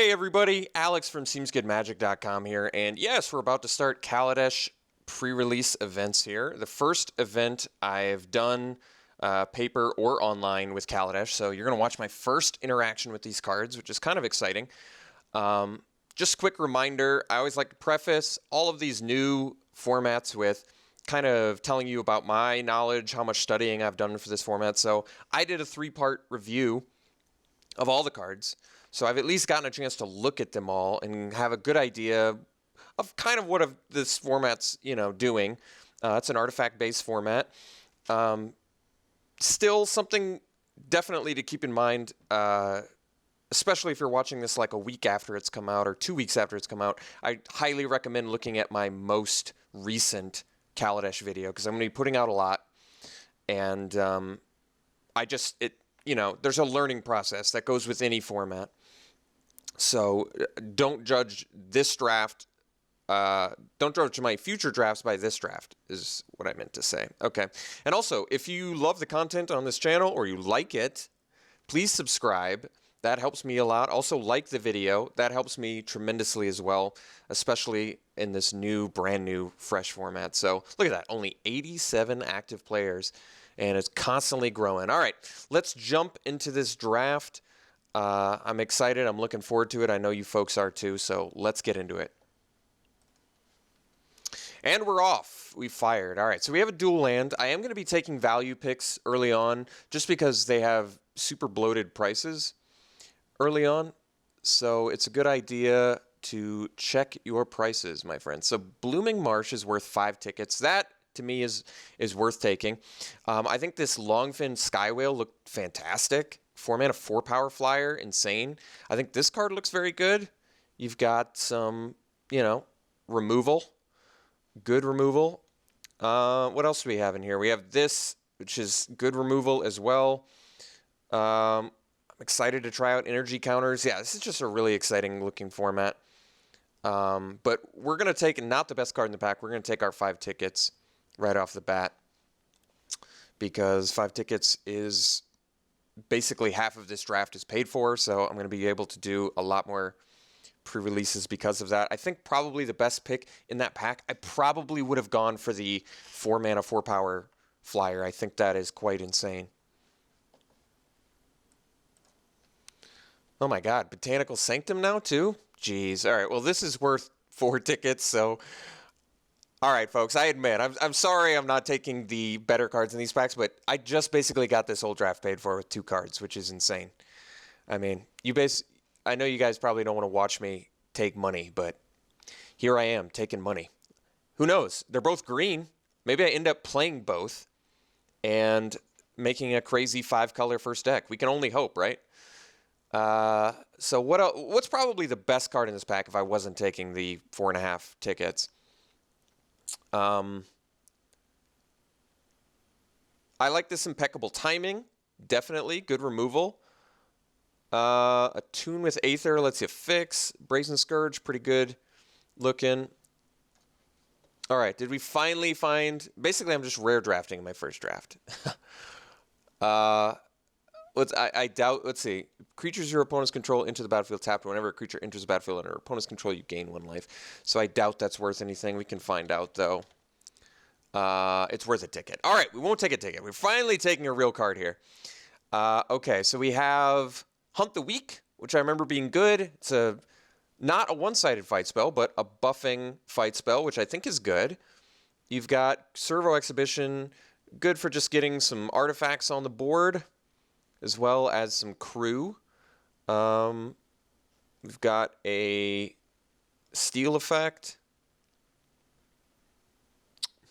Hey everybody, Alex from SeemsGoodMagic.com here, and yes, we're about to start Kaladesh pre-release events here. The first event I've done paper or online with Kaladesh, so you're going to watch my first interaction with these cards, which is kind of exciting. Just a quick reminder, I always like to preface all of these new formats with kind of telling you about my knowledge, how much studying I've done for this format. So I did a 3-part review of all the cards. So I've at least gotten a chance to look at them all and have a good idea of kind of what this format's, doing. It's an artifact-based format. Still something definitely to keep in mind, especially if you're watching this like a week after it's come out or 2 weeks after it's come out. I highly recommend looking at my most recent Kaladesh video because I'm going to be putting out a lot. And there's a learning process that goes with any format. So don't judge this draft. Don't judge my future drafts by this draft is what I meant to say. Okay. And also, if you love the content on this channel or you like it, please subscribe. That helps me a lot. Also, like the video. That helps me tremendously as well, especially in this brand new, fresh format. So look at that. Only 87 active players, and it's constantly growing. All right, let's jump into this draft. I'm excited. I'm looking forward to it. I know you folks are too, so let's get into it. And we're off. We fired. All right, so we have a dual land. I am going to be taking value picks early on just because they have super bloated prices early on. So it's a good idea to check your prices, my friends. So Blooming Marsh is worth 5 tickets. That, to me, is worth taking. I think this Longfin Sky Whale looked fantastic. 4-mana 4-power flyer, insane. I think this card looks very good. You've got some, removal. Good removal. What else do we have in here? We have this, which is good removal as well. I'm excited to try out energy counters. Yeah, this is just a really exciting looking format. But we're going to take not the best card in the pack. We're going to take our 5 tickets right off the bat because 5 tickets is basically half of this draft is paid for. So I'm going to be able to do a lot more pre-releases because of that. I think probably the best pick in that pack, I probably would have gone for the 4-mana 4-power flyer. I think that is quite insane. Oh my God, Botanical Sanctum now too? Jeez. All right, well, this is worth 4 tickets, so... All right, folks, I admit, I'm sorry I'm not taking the better cards in these packs, but I just basically got this whole draft paid for with 2 cards, which is insane. I mean, I know you guys probably don't want to watch me take money, but here I am taking money. Who knows? They're both green. Maybe I end up playing both and making a crazy 5-color first deck. We can only hope, right? So what's probably the best card in this pack if I wasn't taking the 4.5 tickets? I like this Impeccable Timing. Definitely. Good removal. Attune with Aether lets you fix. Brazen Scourge, pretty good looking. All right, did we finally find... Basically, I'm just rare drafting my first draft. I doubt... Let's see. Creatures your opponents control enter the battlefield tapped. Whenever a creature enters the battlefield under opponent's control, you gain 1 life. So I doubt that's worth anything. We can find out, though. It's worth a ticket. All right, we won't take a ticket. We're finally taking a real card here. Okay, so we have Hunt the Weak, which I remember being good. It's not a one-sided fight spell, but a buffing fight spell, which I think is good. You've got Servo Exhibition, good for just getting some artifacts on the board, as well as some crew. We've got a Steel Effect.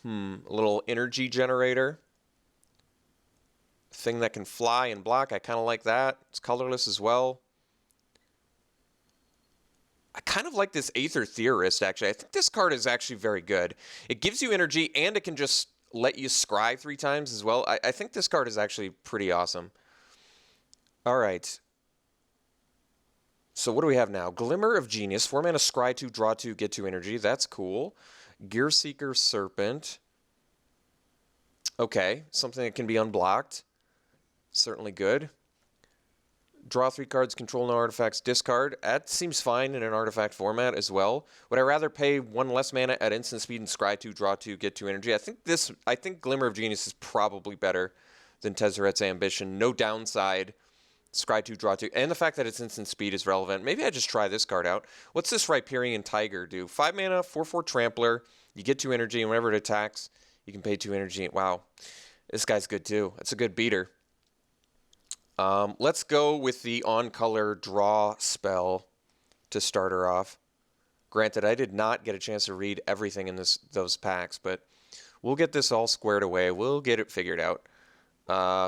A little energy generator. Thing that can fly and block. I kind of like that. It's colorless as well. I kind of like this Aether Theorist, actually. I think this card is actually very good. It gives you energy, and it can just let you scry 3 times as well. I think this card is actually pretty awesome. All right. So what do we have now? Glimmer of Genius. 4-mana scry 2, draw 2, get 2 energy. That's cool. Gearseeker Serpent. Okay, something that can be unblocked. Certainly good. Draw 3 cards, control no artifacts, discard. That seems fine in an artifact format as well. Would I rather pay 1 less mana at instant speed and scry 2, draw 2, get 2 energy? I think Glimmer of Genius is probably better than Tezzeret's Ambition. No downside. Scry 2, draw 2. And the fact that it's instant speed is relevant. Maybe I just try this card out. What's this Riparian Tiger do? 5 mana, 4/4 Trampler. You get 2 energy, and whenever it attacks, you can pay 2 energy. Wow. This guy's good too. That's a good beater. Let's go with the on-color draw spell to start her off. Granted, I did not get a chance to read everything in those packs, but we'll get this all squared away. We'll get it figured out.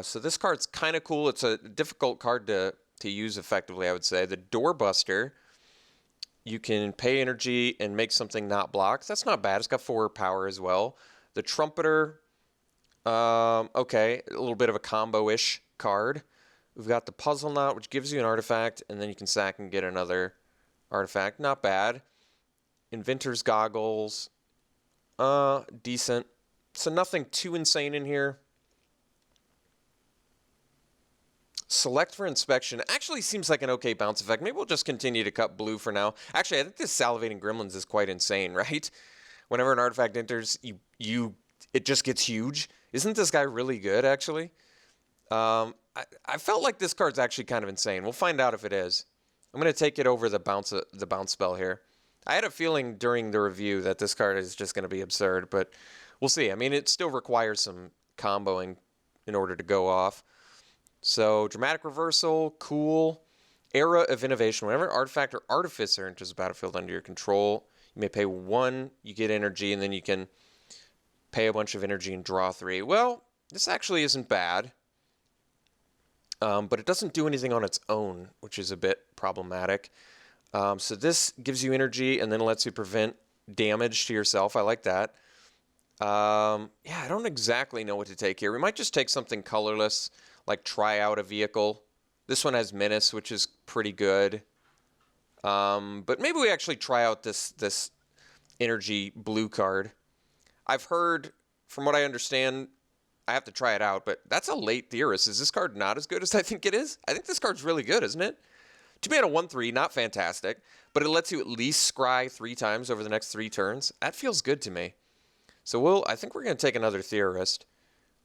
So this card's kind of cool. It's a difficult card to use effectively, I would say. The Doorbuster, you can pay energy and make something not blocked. That's not bad. It's got 4 power as well. The Trumpeter, okay, a little bit of a combo-ish card. We've got the Puzzle Knot, which gives you an artifact, and then you can sack and get another artifact. Not bad. Inventor's Goggles, decent. So nothing too insane in here. Select for Inspection actually seems like an okay bounce effect. Maybe we'll just continue to cut blue for now. Actually, I think this Salivating Gremlins is quite insane, right? Whenever an artifact enters, it just gets huge. Isn't this guy really good, actually? I felt like this card's actually kind of insane. We'll find out if it is. I'm going to take it over the bounce spell here. I had a feeling during the review that this card is just going to be absurd, but we'll see. I mean, it still requires some comboing in order to go off. So, Dramatic Reversal, cool. Era of Innovation. Whenever an artifact or artificer enters the battlefield under your control, you may pay 1, you get energy, and then you can pay a bunch of energy and draw 3. Well, this actually isn't bad. But it doesn't do anything on its own, which is a bit problematic. So this gives you energy and then lets you prevent damage to yourself. I like that. Yeah, I don't exactly know what to take here. We might just take something colorless, like try out a vehicle. This one has Menace, which is pretty good. But maybe we actually try out this energy blue card. I've heard, from what I understand, I have to try it out, but that's a late Theorist. Is this card not as good as I think it is? I think this card's really good, isn't it? 2 mana 1/3, not fantastic, but it lets you at least scry 3 times over the next 3 turns. That feels good to me. So I think we're going to take another Theorist.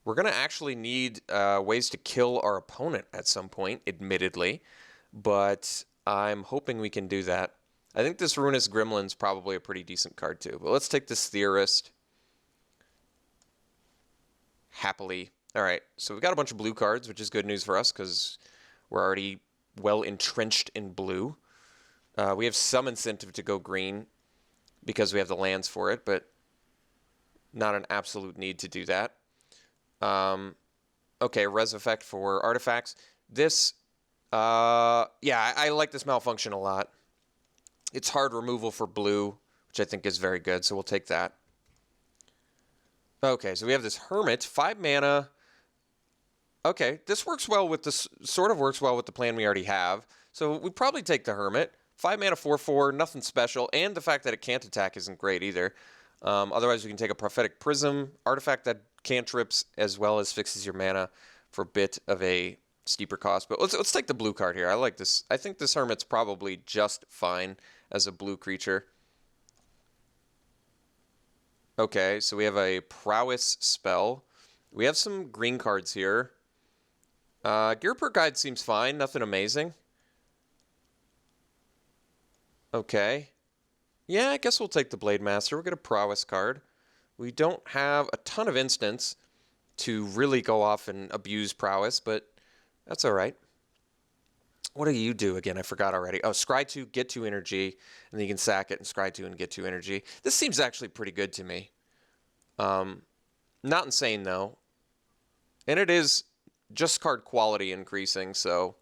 We're going to actually need ways to kill our opponent at some point, admittedly, but I'm hoping we can do that. I think this Ruinous Gremlin's probably a pretty decent card too, but let's take this Theorist. Happily. All right, so we've got a bunch of blue cards, which is good news for us because we're already well entrenched in blue. We have some incentive to go green because we have the lands for it, but not an absolute need to do that. Okay, res effect for artifacts. This, yeah, I like this Malfunction a lot. It's hard removal for blue, which I think is very good, so we'll take that. Okay, so we have this Hermit, 5 mana. Okay, this works well with this, sort of works well with the plan we already have. So we probably take the Hermit. 5 mana, 4/4, nothing special, and the fact that it can't attack isn't great either. Otherwise, we can take a Prophetic Prism, artifact that cantrips as well as fixes your mana for a bit of a steeper cost. But let's take the blue card here. I like this. I think this Hermit's probably just fine as a blue creature. Okay, so we have a Prowess spell. We have some green cards here. Gearper Guide seems fine, nothing amazing. Okay. Yeah, I guess we'll take the Blade Master. We'll get a Prowess card. We don't have a ton of instants to really go off and abuse Prowess, but that's all right. What do you do again? I forgot already. Oh, scry 2, get 2 energy, and then you can sack it and scry 2 and get 2 energy. This seems actually pretty good to me. Not insane, though. And it is just card quality increasing, so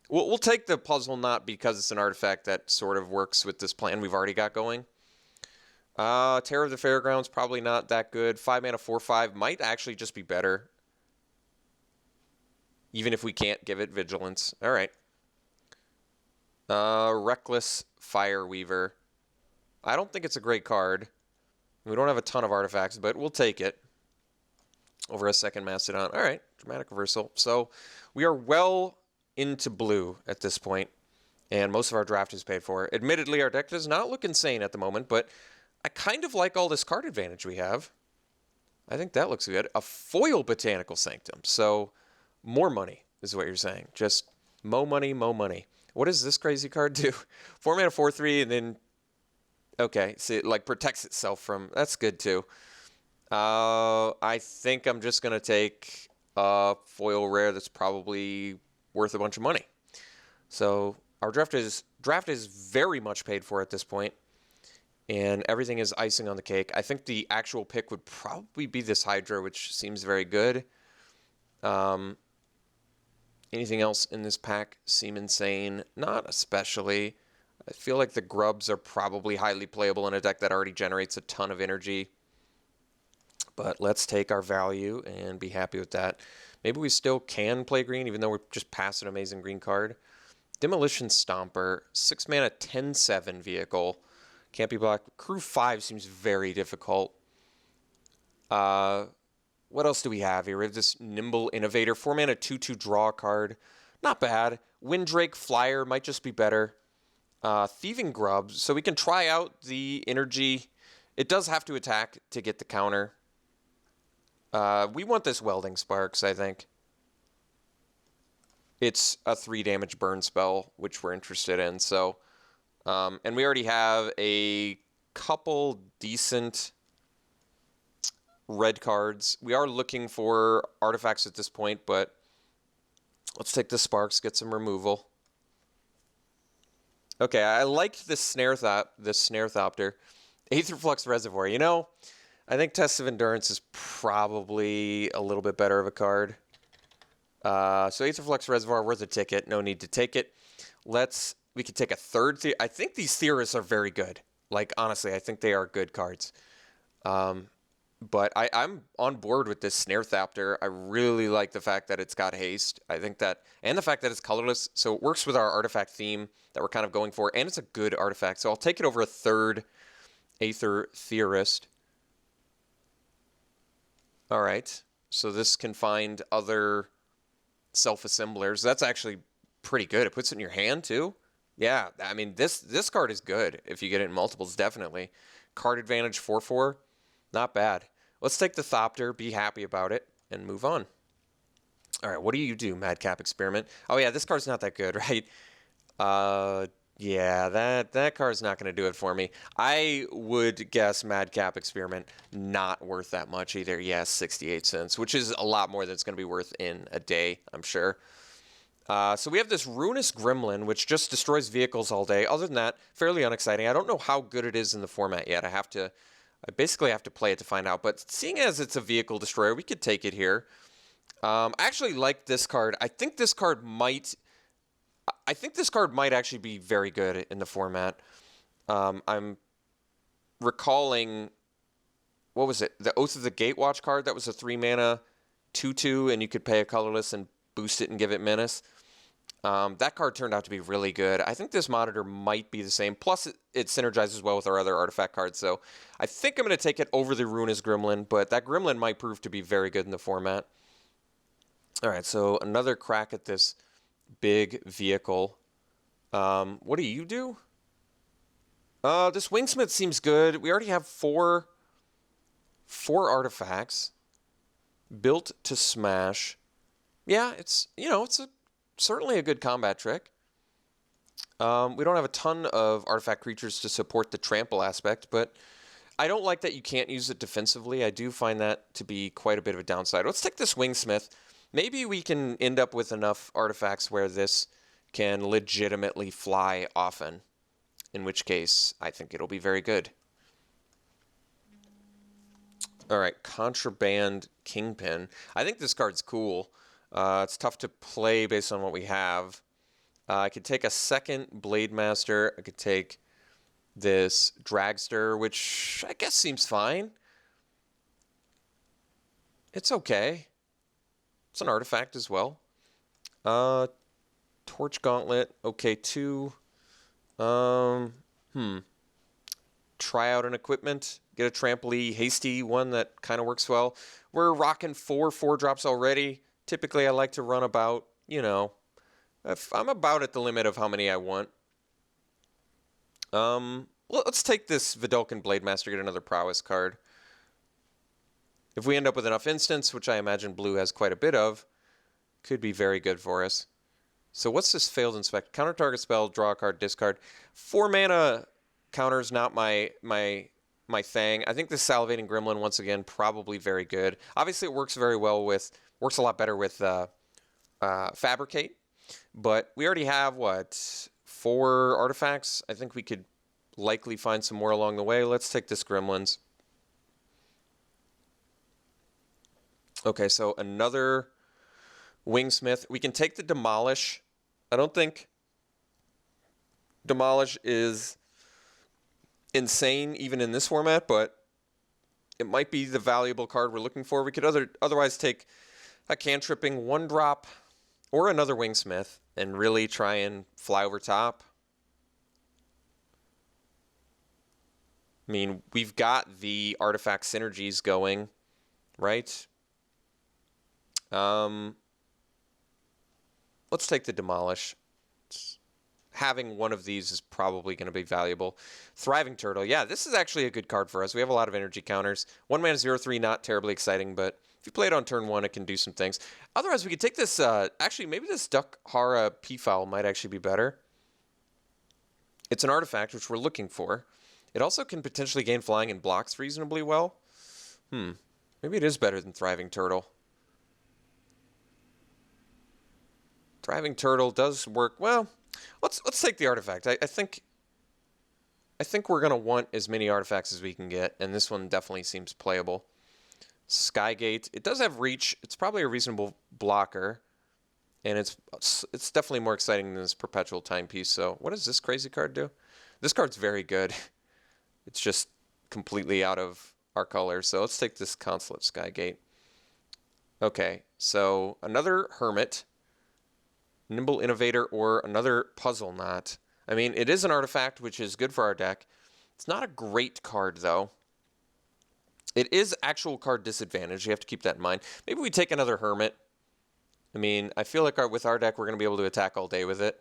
we'll take the Puzzle Knot because it's an artifact that sort of works with this plan we've already got going. Terror of the Fairgrounds, probably not that good. 5 mana, 4/5 might actually just be better. Even if we can't give it Vigilance. All right. Reckless Fireweaver. I don't think it's a great card. We don't have a ton of artifacts, but we'll take it over a second Mastodon. All right, Dramatic Reversal. So we are well into blue at this point, and most of our draft is paid for. Admittedly, our deck does not look insane at the moment, but I kind of like all this card advantage we have. I think that looks good. A foil Botanical Sanctum. So more money is what you're saying. Just mo money, mo money. What does this crazy card do? 4 mana, 4/3, and then... Okay, so it like protects itself from... That's good too. I think I'm just going to take a foil rare that's probably worth a bunch of money. So our draft is very much paid for at this point, and everything is icing on the cake. I think the actual pick would probably be this Hydra, which seems very good. Anything else in this pack seem insane? Not especially. I feel like the grubs are probably highly playable in a deck that already generates a ton of energy. But let's take our value and be happy with that. Maybe we still can play green, even though we're just past an amazing green card. Demolition Stomper, 6 mana, 10/7 vehicle. Can't be blocked. Crew 5 seems very difficult. What else do we have here? We have this Nimble Innovator, 4 mana, 2/2 draw card. Not bad. Windrake Flyer might just be better. Thieving Grub, so we can try out the energy. It does have to attack to get the counter. We want this Welding Sparks, I think. It's a 3 damage burn spell, which we're interested in. So, and we already have a couple decent red cards. We are looking for artifacts at this point, but let's take the Sparks, get some removal. Okay, I like this Snarethopter. Aetherflux Reservoir. You know, I think Test of Endurance is probably a little bit better of a card. So Aetherflux Reservoir, worth a ticket. No need to take it. We could take a third. I think these Theorists are very good. Like, honestly, I think they are good cards. But I'm on board with this Snarethopter. I really like the fact that it's got haste. I think that, and the fact that it's colorless, so it works with our artifact theme that we're kind of going for, and it's a good artifact. So I'll take it over a third Aether Theorist. All right, so this can find other self-assemblers. That's actually pretty good. It puts it in your hand too. Yeah, I mean, this card is good if you get it in multiples, definitely. Card advantage 4/4, not bad. Let's take the Thopter, be happy about it, and move on. All right, what do you do, Madcap Experiment? Oh yeah, this card's not that good, right? Yeah, that card's not going to do it for me. I would guess Madcap Experiment not worth that much either. Yes, 68 cents, which is a lot more than it's going to be worth in a day, I'm sure. So we have this Ruinous Gremlin, which just destroys vehicles all day. Other than that, fairly unexciting. I don't know how good it is in the format yet. I basically have to play it to find out. But seeing as it's a vehicle destroyer, we could take it here. I actually like this card. I think this card might actually be very good in the format. I'm recalling, what was it? The Oath of the Gatewatch card. That was a 3 mana 2/2, and you could pay a colorless and boost it and give it menace. That card turned out to be really good. I think this Monitor might be the same. Plus, it synergizes well with our other artifact cards. So I think I'm going to take it over the Ruinous Gremlin, but that Gremlin might prove to be very good in the format. All right, so another crack at this big vehicle. What do you do? This Wingsmith seems good. We already have four artifacts built to smash. Yeah, it's certainly a good combat trick. We don't have a ton of artifact creatures to support the trample aspect, but I don't like that you can't use it defensively. I do find that to be quite a bit of a downside. Let's take this Wingsmith. Maybe we can end up with enough artifacts where this can legitimately fly often, in which case I think it'll be very good. All right, Contraband Kingpin. I think this card's cool. It's tough to play based on what we have. I could take a second Blade Master. I could take this Dragster, which I guess seems fine. It's okay. It's an artifact as well. Torch Gauntlet, okay too. Try out an equipment. Get a trampoline, hasty one that kind of works well. We're rocking 4 4-drops already. Typically, I like to run about, I'm about at the limit of how many I want. Let's take this Vidalcan Blademaster, get another prowess card. If we end up with enough instants, which I imagine blue has quite a bit of, could be very good for us. So what's this failed inspect? Counter target spell, draw a card, discard. 4 mana counter's not my thing. I think this Salivating Gremlin, once again, probably very good. Obviously, it works very well with, works a lot better with Fabricate. But we already have, what, 4 artifacts? I think we could likely find some more along the way. Let's take this Gremlins. Okay, so another Wingsmith. We can take the Demolish. I don't think Demolish is insane even in this format, but it might be the valuable card we're looking for. We could otherwise take a cantripping 1-drop or another Wingsmith and really try and fly over top. I mean, we've got the artifact synergies going, right? Let's take the Demolish. Having one of these is probably going to be valuable. Thriving Turtle. Yeah, this is actually a good card for us. We have a lot of energy counters. 1 mana 0/3, not terribly exciting, but if you play it on turn 1, it can do some things. Otherwise, we could take this... actually, maybe this Dukhara Peafowl might actually be better. It's an artifact, which we're looking for. It also can potentially gain flying and blocks reasonably well. Maybe it is better than Thriving Turtle. Thriving Turtle does work well. Let's take the artifact. I think we're gonna want as many artifacts as we can get, and this one definitely seems playable. Skygate. It does have reach. It's probably a reasonable blocker, and it's definitely more exciting than this Perpetual Timepiece. So what does this crazy card do? This card's very good. It's just completely out of our color. So let's take this Consulate Skygate. Okay, so another Hermit. Nimble Innovator, or another Puzzle Knot. I mean, it is an artifact, which is good for our deck. It's not a great card, though. It is actual card disadvantage. You have to keep that in mind. Maybe we take another Hermit. I mean, I feel like with our deck, we're going to be able to attack all day with it.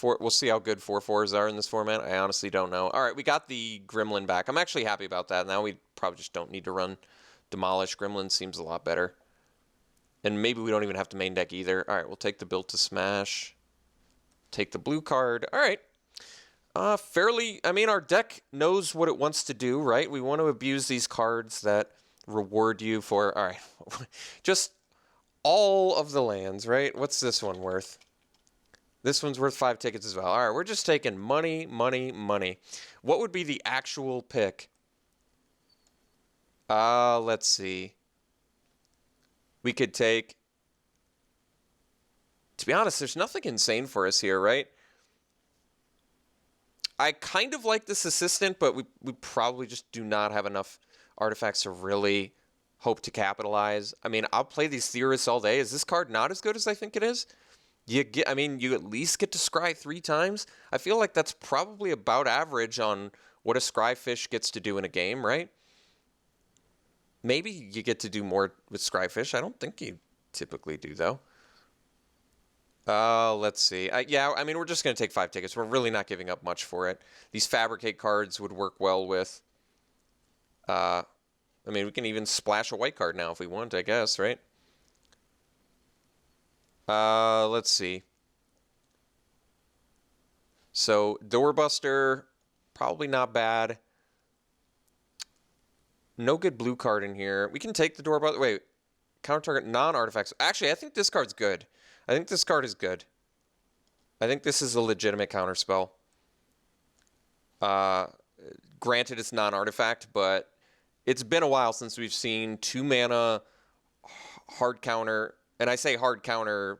We'll see how good 4/4s are in this format. I honestly don't know. All right, we got the Gremlin back. I'm actually happy about that. Now we probably just don't need to run Demolish. Gremlin seems a lot better. And maybe we don't even have to main deck either. All right, we'll take the Built to Smash. Take the blue card. All right. I mean, our deck knows what it wants to do, right? We want to abuse these cards that reward you for, all right, just all of the lands, right? What's this one worth? This one's worth 5 tickets as well. All right, we're just taking money, money, money. What would be the actual pick? Let's see. We could take, to be honest, there's nothing insane for us here, right? I kind of like this Assistant, but we probably just do not have enough artifacts to really hope to capitalize. I mean, I'll play these Theorists all day. Is this card not as good as I think it is? You at least get to scry 3 times. I feel like that's probably about average on what a Scryfish gets to do in a game, right? Maybe you get to do more with Scryfish. I don't think you typically do, though. Let's see. Yeah, I mean, we're just going to take 5 tickets. We're really not giving up much for it. These Fabricate cards would work well with... I mean, we can even splash a white card now if we want, I guess, right? Let's see. So, Doorbuster, probably not bad. No good blue card in here. We can take the Doorbuster. Wait, counter target non-artifacts. Actually, I think this card's good. I think this card is good. I think this is a legitimate counterspell. Granted, it's non-artifact, but it's been a while since we've seen 2 mana hard counter. And I say hard counter,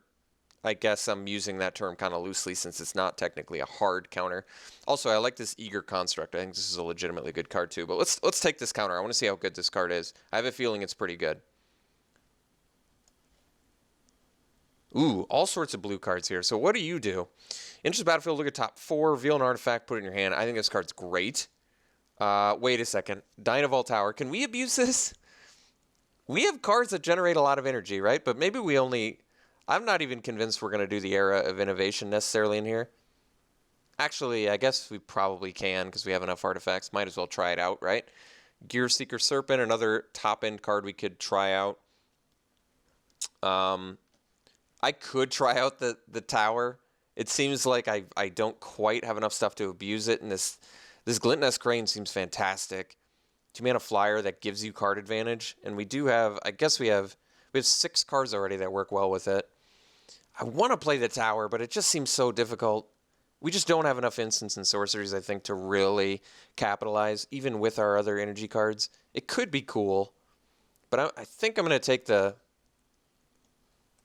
I guess I'm using that term kind of loosely since it's not technically a hard counter. Also, I like this Eager Construct. I think this is a legitimately good card too. But let's take this counter. I want to see how good this card is. I have a feeling it's pretty good. Ooh, all sorts of blue cards here. So what do you do? Enter the battlefield, look at top 4, reveal an artifact, put it in your hand. I think this card's great. Wait a second. Dynavolt Tower. Can we abuse this? We have cards that generate a lot of energy, right? But maybe we only... I'm not even convinced we're going to do the Era of Innovation necessarily in here. Actually, I guess we probably can because we have enough artifacts. Might as well try it out, right? Gear Seeker Serpent, another top-end card we could try out. I could try out the tower. It seems like I don't quite have enough stuff to abuse it, and this Glintnest Crane seems fantastic. 2-mana flyer that gives you card advantage, and we do have, I guess we have 6 cards already that work well with it. I want to play the tower, but it just seems so difficult. We just don't have enough instants and sorceries, I think, to really capitalize, even with our other energy cards. It could be cool, but I think I'm going to take the...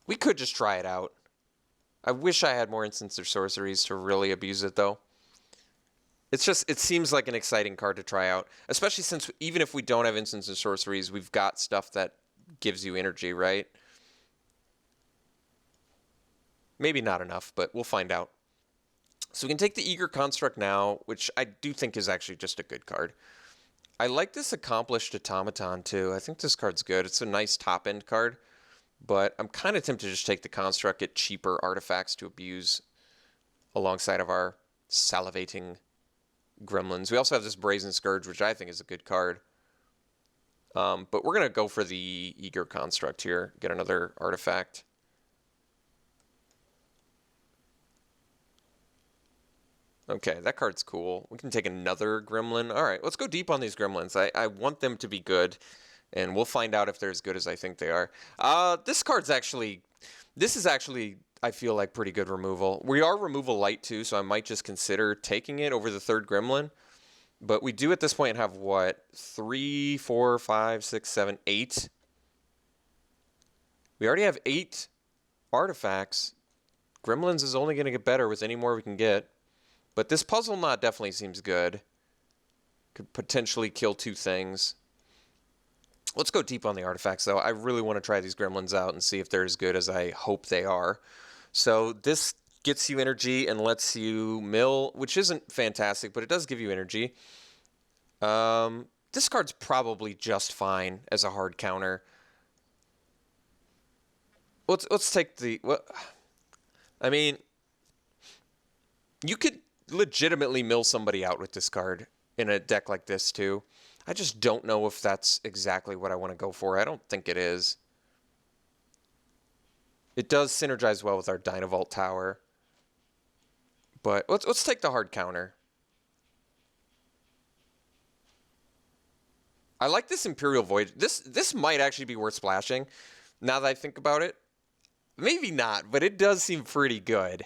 We could just try it out. I wish I had more instants or sorceries to really abuse it, though. It's just, it seems like an exciting card to try out, especially since even if we don't have instants and sorceries, we've got stuff that gives you energy, right? Maybe not enough, but we'll find out. So we can take the Eager Construct now, which I do think is actually just a good card. I like this Accomplished Automaton, too. I think this card's good. It's a nice top-end card, but I'm kind of tempted to just take the Construct, get cheaper artifacts to abuse alongside of our salivating gremlins. We also have this Brazen Scourge, which I think is a good card. But we're going to go for the Eager Construct here, get another artifact. Okay, that card's cool. We can take another gremlin. All right, let's go deep on these gremlins. I want them to be good, and we'll find out if they're as good as I think they are. This is actually, I feel like, pretty good removal. We are removal light, too, so I might just consider taking it over the third gremlin. But we do at this point have, what, 3, 4, 5, 6, 7, 8? We already have 8 artifacts. Gremlins is only going to get better with any more we can get. But this Puzzle Knot definitely seems good. Could potentially kill 2 things. Let's go deep on the artifacts, though. I really want to try these gremlins out and see if they're as good as I hope they are. So this gets you energy and lets you mill, which isn't fantastic, but it does give you energy. This card's probably just fine as a hard counter. Let's take the... What? I mean, you could legitimately mill somebody out with this card in a deck like this too. I just don't know if that's exactly what I want to go for. I don't think it is. It does synergize well with our Dynavolt Tower. But let's take the hard counter. I like this Imperial Voyage. This might actually be worth splashing now that I think about it. Maybe not, but it does seem pretty good.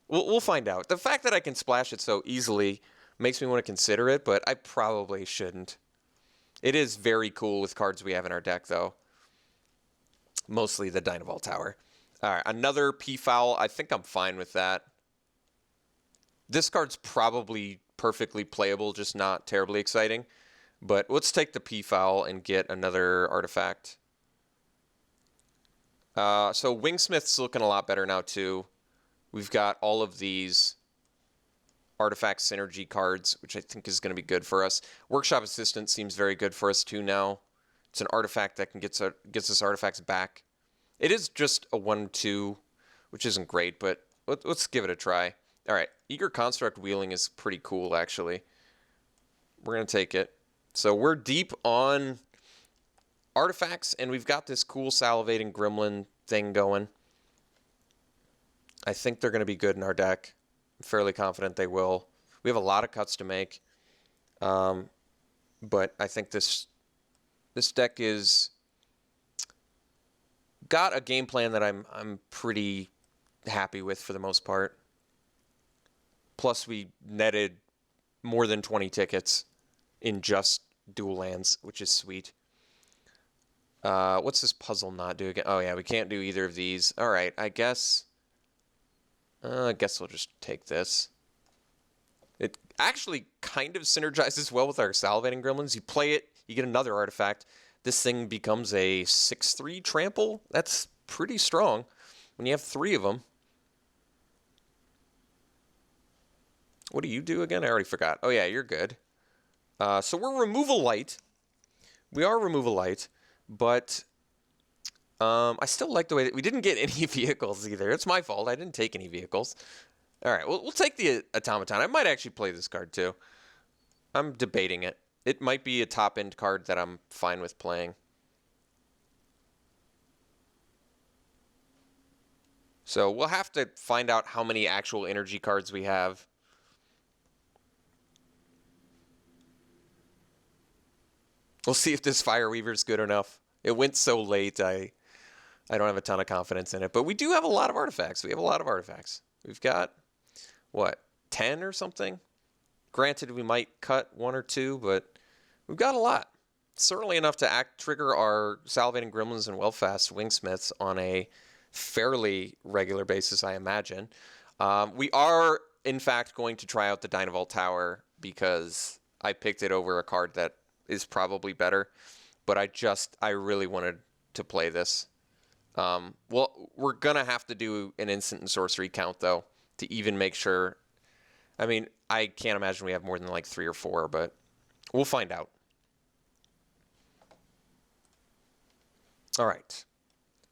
We'll find out. The fact that I can splash it so easily makes me want to consider it, but I probably shouldn't. It is very cool with cards we have in our deck, though. Mostly the Dynavolt Tower. All right, another P-Foul. I think I'm fine with that. This card's probably perfectly playable, just not terribly exciting. But let's take the P-Foul and get another artifact. So Wingsmith's looking a lot better now, too. We've got all of these artifact synergy cards, which I think is going to be good for us. Workshop Assistant seems very good for us too now. It's an artifact that can gets us artifacts back. It is just a 1/2, which isn't great, but let's give it a try. All right, Eager Construct wheeling is pretty cool, actually. We're going to take it. So we're deep on artifacts, and we've got this cool salivating gremlin thing going. I think they're going to be good in our deck. I'm fairly confident they will. We have a lot of cuts to make. But I think this deck is got a game plan that I'm pretty happy with for the most part. Plus we netted more than 20 tickets in just dual lands, which is sweet. What's this Puzzle Knot do again? Oh yeah, we can't do either of these. All right, I guess we'll just take this. It actually kind of synergizes well with our Salivating Gremlins. You play it, you get another artifact. This thing becomes a 6/3 trample. That's pretty strong when you have 3 of them. What do you do again? I already forgot. Oh yeah, you're good. So we're removal light. We are removal light, but I still like the way that we didn't get any vehicles either. It's my fault. I didn't take any vehicles. All right, we'll take the automaton. I might actually play this card too. I'm debating it. It might be a top-end card that I'm fine with playing. So we'll have to find out how many actual energy cards we have. We'll see if this Fire Weaver's good enough. It went so late, I don't have a ton of confidence in it. But we do have a lot of artifacts. We have a lot of artifacts. We've got, what, 10 or something? Granted, we might cut 1 or 2, but we've got a lot. Certainly enough to trigger our Salivating Gremlins and well-fast Wingsmiths on a fairly regular basis, I imagine. We are, in fact, going to try out the Dynavolt Tower because I picked it over a card that is probably better. But I really wanted to play this. Well, we're going to have to do an instant and sorcery count, though, to even make sure. I mean, I can't imagine we have more than like 3 or 4, but we'll find out. All right.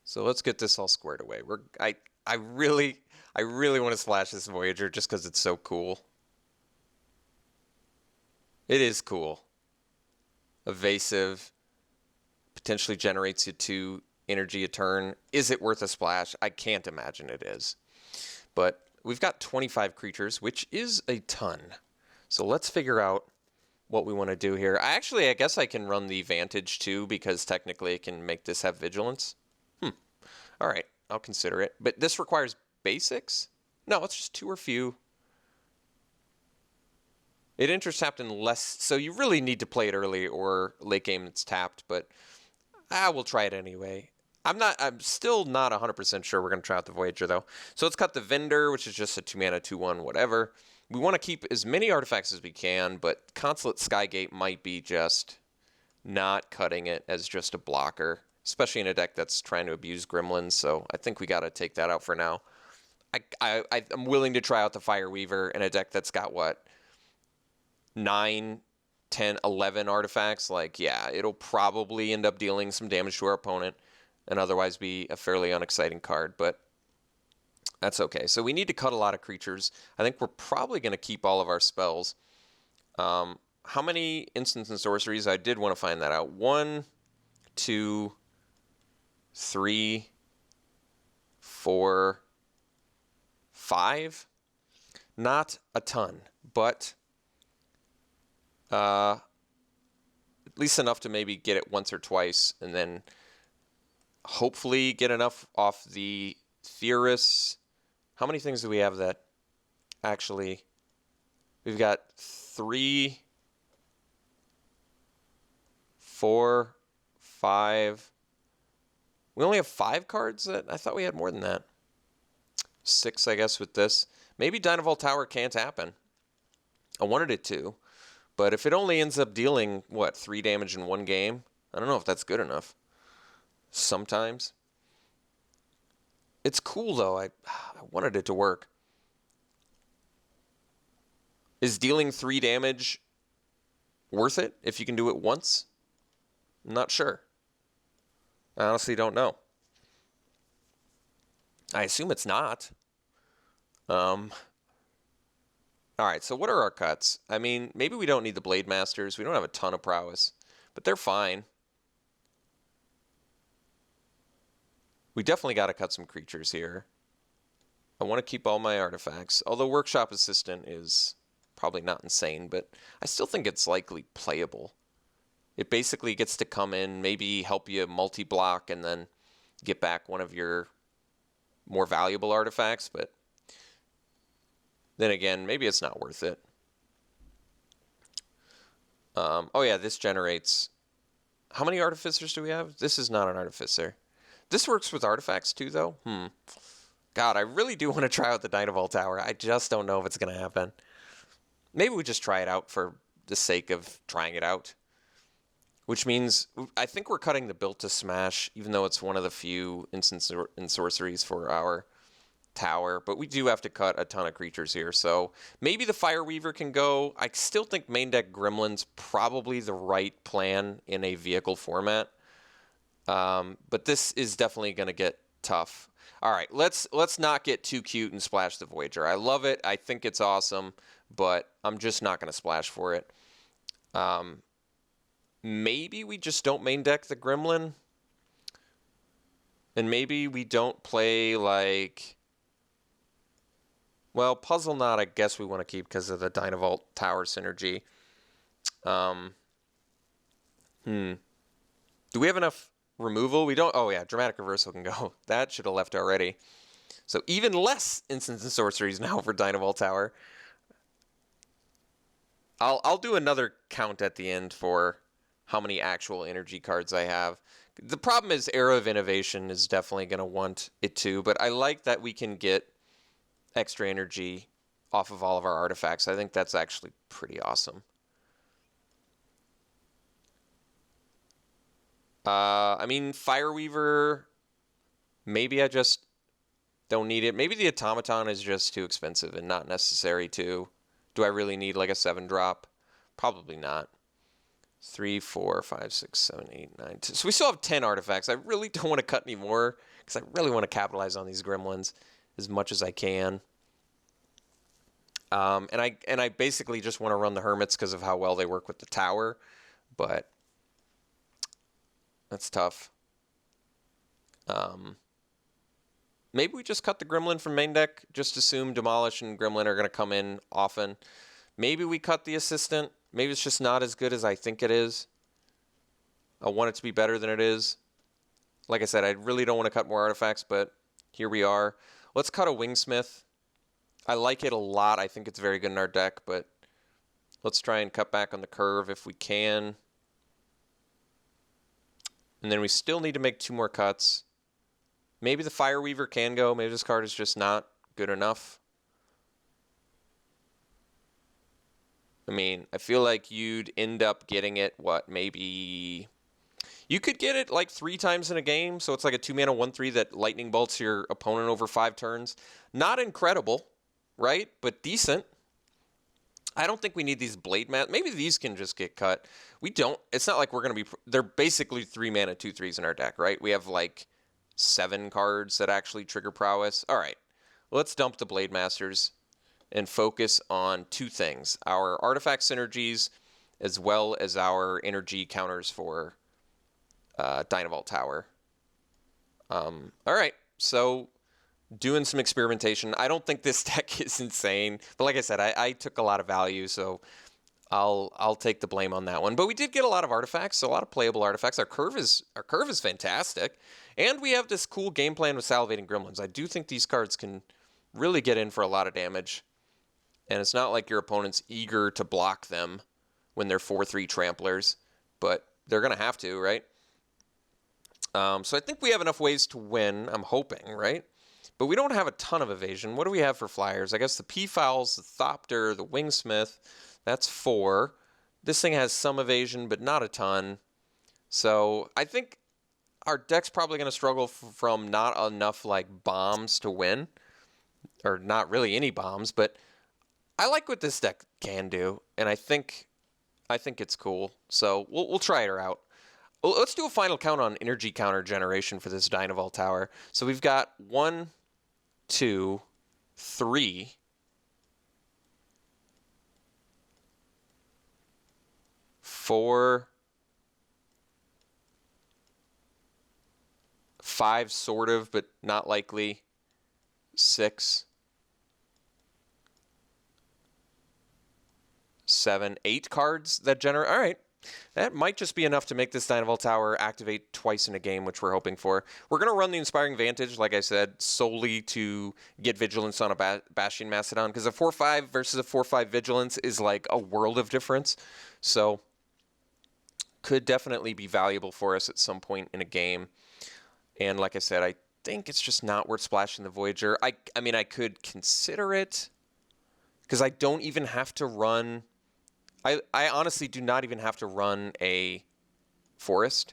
So let's get this all squared away. I really want to splash this Voyager just because it's so cool. It is cool. Evasive. Potentially generates you 2 energy a turn. Is it worth a splash? I can't imagine it is. But we've got 25 creatures, which is a ton. So let's figure out what we want to do here. I guess I can run the Vantage too, because technically it can make this have Vigilance. All right, I'll consider it. But this requires basics? No, it's just 2 or few. It intertapped in less, so you really need to play it early or late game it's tapped, but we'll try it anyway. I'm still not 100% sure we're going to try out the Voyager, though. So let's cut the Vendor, which is just a 2-mana, 2/1, whatever. We want to keep as many artifacts as we can, but Consulate Skygate might be just not cutting it as just a blocker, especially in a deck that's trying to abuse Gremlins, so I think we got to take that out for now. I'm willing to try out the Fire Weaver in a deck that's got, what, 9, 10, 11 artifacts. Like, yeah, it'll probably end up dealing some damage to our opponent and otherwise be a fairly unexciting card, but that's okay. So we need to cut a lot of creatures. I think we're probably going to keep all of our spells. How many instants and sorceries? I did want to find that out. 1, 2, 3, 4, 5. Not a ton, but at least enough to maybe get it once or twice, and then hopefully get enough off the Theorists. How many things do we have that actually... We've got 3, 4, 5. We only have 5 cards? I thought we had more than that. 6, I guess, with this. Maybe Dynavolt Tower can't happen. I wanted it to. But if it only ends up dealing, what, 3 damage in 1 game? I don't know if that's good enough. Sometimes. It's cool, though. I wanted it to work. Is dealing 3 damage worth it if you can do it once? I'm not sure. I honestly don't know. I assume it's not. All right, so what are our cuts? I mean, maybe we don't need the Blade Masters. We don't have a ton of prowess, but they're fine. We definitely got to cut some creatures here. I want to keep all my artifacts, although Workshop Assistant is probably not insane, but I still think it's likely playable. It basically gets to come in, maybe help you multi-block, and then get back one of your more valuable artifacts, but then again, maybe it's not worth it. Oh yeah, this generates... How many Artificers do we have? This is not an Artificer. This works with artifacts too, though? God, I really do want to try out the Dynavolt Tower. I just don't know if it's going to happen. Maybe we just try it out for the sake of trying it out. Which means, I think we're cutting the Built to Smash, even though it's one of the few instants and sorceries for our tower. But we do have to cut a ton of creatures here. So maybe the Fire Weaver can go. I still think main deck Gremlin's probably the right plan in a vehicle format. But this is definitely going to get tough. All right, let's not get too cute and splash the Voyager. I love it. I think it's awesome, but I'm just not going to splash for it. Maybe we just don't main deck the Gremlin. And maybe we don't play like... Well, Puzzle Knot I guess we want to keep because of the Dynavolt Tower synergy. Do we have enough removal? We don't... Oh yeah, Dramatic Reversal can go. That should have left already. So even less instants and sorceries now for Dynavolt Tower. I'll do another count at the end for how many actual energy cards I have. The problem is Era of Innovation is definitely going to want it too, but I like that we can get extra energy off of all of our artifacts. I think that's actually pretty awesome. I mean, Fireweaver, maybe I just don't need it. Maybe the Automaton is just too expensive and not necessary too. Do I really need like a 7-drop? Probably not. 3, 4, 5, 6, 7, 8, 9, 10. So we still have 10 artifacts. I really don't want to cut any more because I really want to capitalize on these gremlins as much as I can. And I basically just want to run the Hermits because of how well they work with the tower, but that's tough. Maybe we just cut the Gremlin from main deck. Just assume Demolish and Gremlin are going to come in often. Maybe we cut the Assistant. Maybe it's just not as good as I think it is. I want it to be better than it is. Like I said, I really don't want to cut more artifacts, but here we are. Let's cut a Wingsmith. I like it a lot. I think it's very good in our deck, but let's try and cut back on the curve if we can. And then we still need to make 2 more cuts. Maybe the Fireweaver can go. Maybe this card is just not good enough. I mean, I feel like you'd end up getting it, what, maybe... You could get it like 3 times in a game, so it's like a 2-mana 1/3 that lightning bolts your opponent over 5 turns. Not incredible, right? But decent. I don't think we need these Blade Mat. Maybe these can just get cut. We don't. It's not like we're going to be... They're basically 3-mana 2/3s in our deck, right? We have like 7 cards that actually trigger prowess. All right, let's dump the Blade Masters and focus on 2 things. Our artifact synergies as well as our energy counters for Dynavolt Tower. All right, so doing some experimentation. I don't think this deck is insane, but like I said, I took a lot of value, so I'll take the blame on that one. But we did get a lot of artifacts, so a lot of playable artifacts. Our curve is fantastic, and we have this cool game plan with Salivating Gremlins. I do think these cards can really get in for a lot of damage, and it's not like your opponent's eager to block them when they're 4/3 tramplers, but they're gonna have to, right? So I think we have enough ways to win. I'm hoping, right? But we don't have a ton of evasion. What do we have for flyers? I guess the P-Fowls, the Thopter, the Wingsmith. That's 4. This thing has some evasion, but not a ton. So I think our deck's probably going to struggle from not enough like bombs to win. Or not really any bombs, but I like what this deck can do, and I think it's cool. So we'll try it out. Well, let's do a final count on energy counter generation for this Dynavolt Tower. So we've got 1, 2, 3, 4, 5 sort of, but not likely, 6, 7, 8 cards that generate. All right. That might just be enough to make this Dynavolt Tower activate twice in a game, which we're hoping for. We're going to run the Inspiring Vantage, like I said, solely to get Vigilance on a Bastion Mastodon, because a 4/5 versus a 4/5 Vigilance is like a world of difference. So, could definitely be valuable for us at some point in a game. And like I said, I think it's just not worth splashing the Voyager. I mean, I could consider it, because I don't even have to run... I honestly do not even have to run a forest,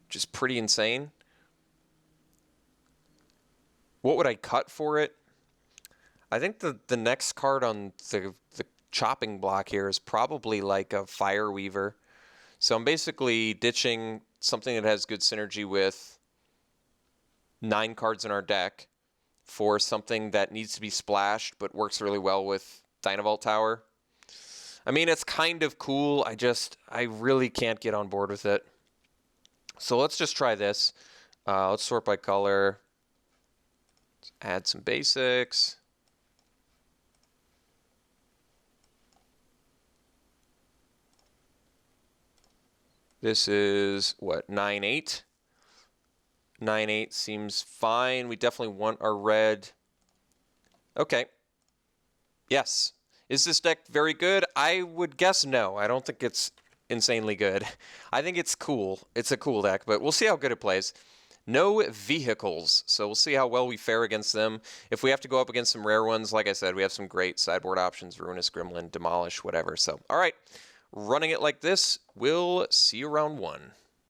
which is pretty insane. What would I cut for it? I think the next card on the chopping block here is probably like a Fireweaver. So I'm basically ditching something that has good synergy with 9 cards in our deck for something that needs to be splashed but works really well with Dynavolt Tower. I mean, it's kind of cool. I really can't get on board with it. So let's just try this. Let's sort by color. Let's add some basics. This is, what, 9-8? 9-8 seems fine. We definitely want our red. Okay. Yes. Is this deck very good? I would guess no. I don't think it's insanely good. I think it's cool. It's a cool deck, but we'll see how good it plays. No vehicles, so we'll see how well we fare against them. If we have to go up against some rare ones, like I said, we have some great sideboard options, Ruinous Gremlin, Demolish, whatever. So, all right, running it like this, we'll see you round 1.